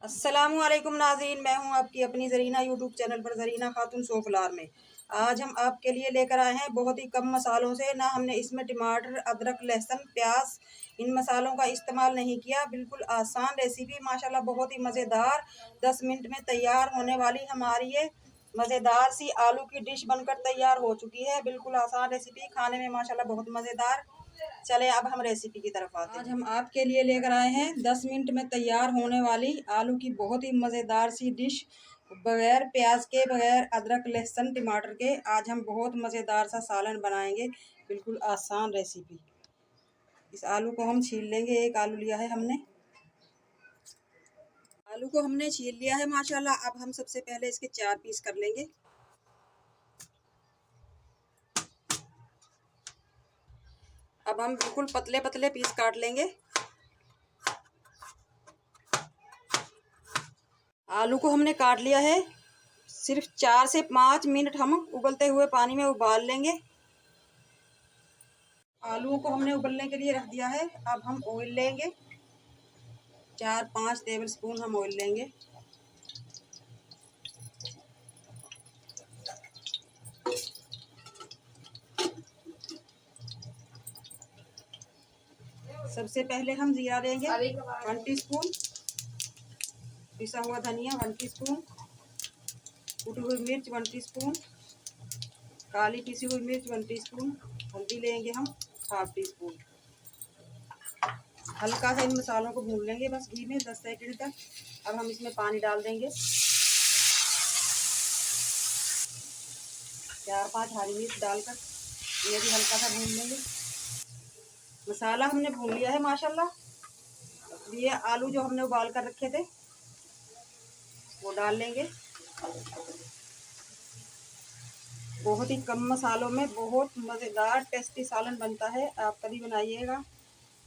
अस्सलामुअलैकुम नाज़रीन, मैं हूं आपकी अपनी ज़रीना यूट्यूब चैनल पर ज़रीना खातून सोफलार में। आज हम आपके लिए लेकर आए हैं बहुत ही कम मसालों से। ना हमने इसमें टमाटर, अदरक, लहसुन, प्याज इन मसालों का इस्तेमाल नहीं किया। बिल्कुल आसान रेसिपी, माशाल्लाह बहुत ही मज़ेदार। 10 मिनट में तैयार होने वाली हमारी ये मज़ेदार सी आलू की डिश बनकर तैयार हो चुकी है। बिल्कुल आसान रेसिपी, खाने में माशाल्लाह बहुत मज़ेदार। चले अब हम रेसिपी की तरफ आते हैं। आज हम आपके लिए लेकर आए हैं 10 मिनट में तैयार होने वाली आलू की बहुत ही मज़ेदार सी डिश, बगैर प्याज के, बगैर अदरक लहसुन टमाटर के। आज हम बहुत मज़ेदार सा सालन बनाएंगे। बिल्कुल आसान रेसिपी। इस आलू को हम छील लेंगे। एक आलू लिया है हमने। आलू को हमने छील लिया है माशाल्लाह। अब हम सबसे पहले इसके 4 पीस कर लेंगे। अब हम बिल्कुल पतले पतले पीस काट लेंगे। आलू को हमने काट लिया है। सिर्फ 4 से 5 मिनट हम उबलते हुए पानी में उबाल लेंगे। आलूओं को हमने उबलने के लिए रख दिया है। अब हम ऑयल लेंगे। 4-5 टेबल स्पून हम ऑयल लेंगे। सबसे पहले हम जीरा लेंगे 1 टीस्पून, पिसा हुआ धनिया 1 टीस्पून, कुटी हुई मिर्च 1 टीस्पून, काली पिसी हुई मिर्च 1 टीस्पून, हल्दी लेंगे हम 1/2 टीस्पून। हल्का सा इन मसालों को भून लेंगे बस घी में 10 सेकंड तक। अब हम इसमें पानी डाल देंगे। 4-5 हरी मिर्च डालकर ये भी हल्का सा भून लेंगे। मसाला हमने भून लिया है माशाल्लाह। ये आलू जो हमने उबाल कर रखे थे वो डाल लेंगे। बहुत ही कम मसालों में बहुत मज़ेदार टेस्टी सालन बनता है। आप कभी बनाइएगा,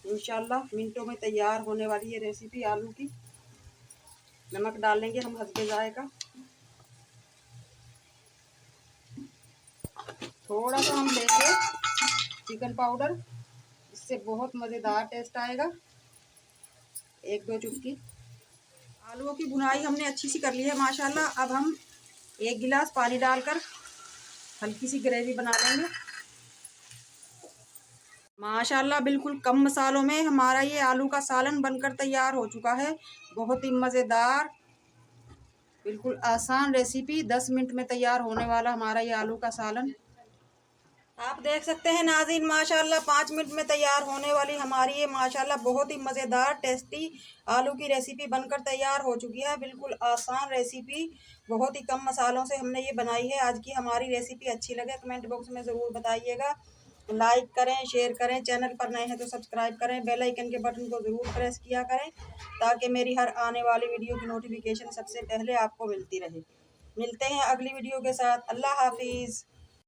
इंशाल्लाह मिनटों में तैयार होने वाली ये रेसिपी आलू की। नमक डाल लेंगे हम हस्बे जायका। थोड़ा सा हम लेंगे चिकन पाउडर, इससे बहुत मज़ेदार टेस्ट आएगा। 1-2 चुटकी। आलूओं की भुनाई हमने अच्छी सी कर ली है माशाल्लाह। अब हम 1 गिलास पानी डालकर हल्की सी ग्रेवी बना लेंगे। माशाल्लाह बिल्कुल कम मसालों में हमारा ये आलू का सालन बनकर तैयार हो चुका है। बहुत ही मज़ेदार, बिल्कुल आसान रेसिपी। 10 मिनट में तैयार होने वाला हमारा ये आलू का सालन। आप देख सकते हैं नाज़रीन, माशाल्लाह 5 मिनट में तैयार होने वाली हमारी ये माशाल्लाह बहुत ही मज़ेदार टेस्टी आलू की रेसिपी बनकर तैयार हो चुकी है। बिल्कुल आसान रेसिपी, बहुत ही कम मसालों से हमने ये बनाई है। आज की हमारी रेसिपी अच्छी लगे कमेंट बॉक्स में ज़रूर बताइएगा। लाइक करें, शेयर करें, चैनल पर नए हैं तो सब्सक्राइब करें, बेल आइकन के बटन को ज़रूर प्रेस किया करें ताकि मेरी हर आने वाली वीडियो की नोटिफिकेशन सबसे पहले आपको मिलती रहे। मिलते हैं अगली वीडियो के साथ। अल्लाह हाफिज़।